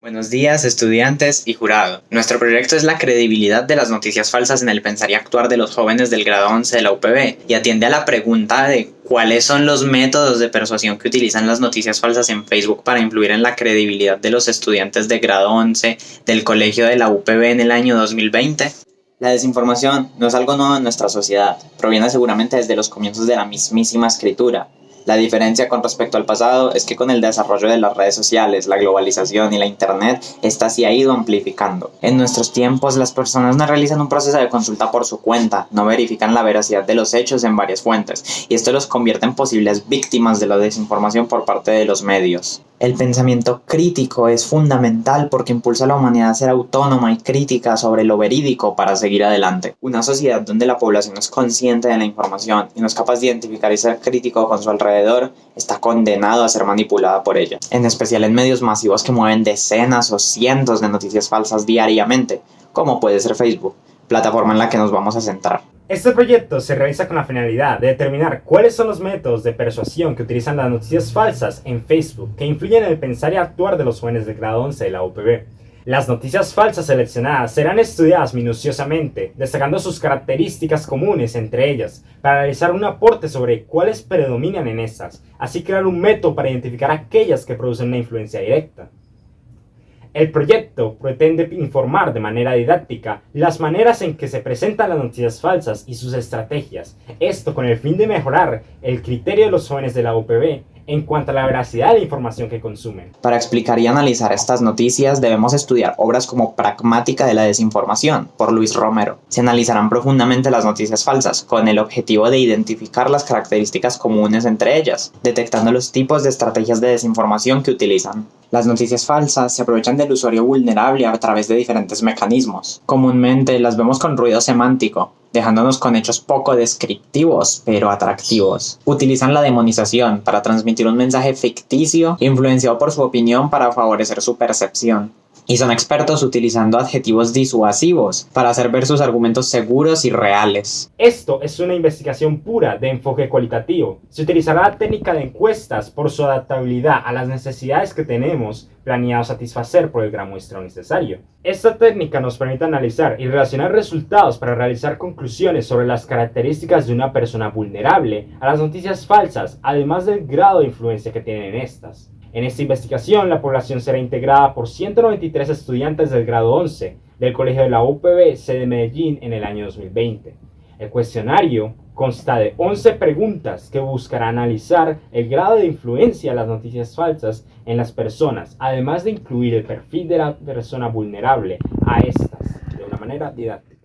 Buenos días, estudiantes y jurado. Nuestro proyecto es la credibilidad de las noticias falsas en el pensar y actuar de los jóvenes del grado 11 de la UPB y atiende a la pregunta de cuáles son los métodos de persuasión que utilizan las noticias falsas en Facebook para influir en la credibilidad de los estudiantes de grado 11 del colegio de la UPB en el año 2020. La desinformación no es algo nuevo en nuestra sociedad, proviene seguramente desde los comienzos de la mismísima escritura. La diferencia con respecto al pasado es que con el desarrollo de las redes sociales, la globalización y la internet, esta se ha ido amplificando. En nuestros tiempos, las personas no realizan un proceso de consulta por su cuenta, no verifican la veracidad de los hechos en varias fuentes, y esto los convierte en posibles víctimas de la desinformación por parte de los medios. El pensamiento crítico es fundamental porque impulsa a la humanidad a ser autónoma y crítica sobre lo verídico para seguir adelante. Una sociedad donde la población es consciente de la información y no es capaz de identificar y ser crítico con su alrededor está condenado a ser manipulada por ella, en especial en medios masivos que mueven decenas o cientos de noticias falsas diariamente, como puede ser Facebook, plataforma en la que nos vamos a centrar. Este proyecto se realiza con la finalidad de determinar cuáles son los métodos de persuasión que utilizan las noticias falsas en Facebook que influyen en el pensar y actuar de los jóvenes de grado 11 de la UPB. Las noticias falsas seleccionadas serán estudiadas minuciosamente, destacando sus características comunes entre ellas, para realizar un aporte sobre cuáles predominan en estas, así crear un método para identificar aquellas que producen una influencia directa. El proyecto pretende informar de manera didáctica las maneras en que se presentan las noticias falsas y sus estrategias, esto con el fin de mejorar el criterio de los jóvenes de la UPB en cuanto a la veracidad de la información que consumen. Para explicar y analizar estas noticias debemos estudiar obras como Pragmática de la desinformación, por Luis Romero. Se analizarán profundamente las noticias falsas, con el objetivo de identificar las características comunes entre ellas, detectando los tipos de estrategias de desinformación que utilizan. Las noticias falsas se aprovechan del usuario vulnerable a través de diferentes mecanismos. Comúnmente las vemos con ruido semántico, dejándonos con hechos poco descriptivos, pero atractivos. Utilizan la demonización para transmitir un mensaje ficticio, influenciado por su opinión para favorecer su percepción. Y son expertos utilizando adjetivos disuasivos para hacer ver sus argumentos seguros y reales. Esto es una investigación pura de enfoque cualitativo. Se utilizará la técnica de encuestas por su adaptabilidad a las necesidades que tenemos planeado satisfacer por el gran muestreo necesario. Esta técnica nos permite analizar y relacionar resultados para realizar conclusiones sobre las características de una persona vulnerable a las noticias falsas, además del grado de influencia que tienen estas. En esta investigación, la población será integrada por 193 estudiantes del grado 11 del colegio de la UPB, sede Medellín, en el año 2020. El cuestionario consta de 11 preguntas que buscará analizar el grado de influencia de las noticias falsas en las personas, además de incluir el perfil de la persona vulnerable a estas de una manera didáctica.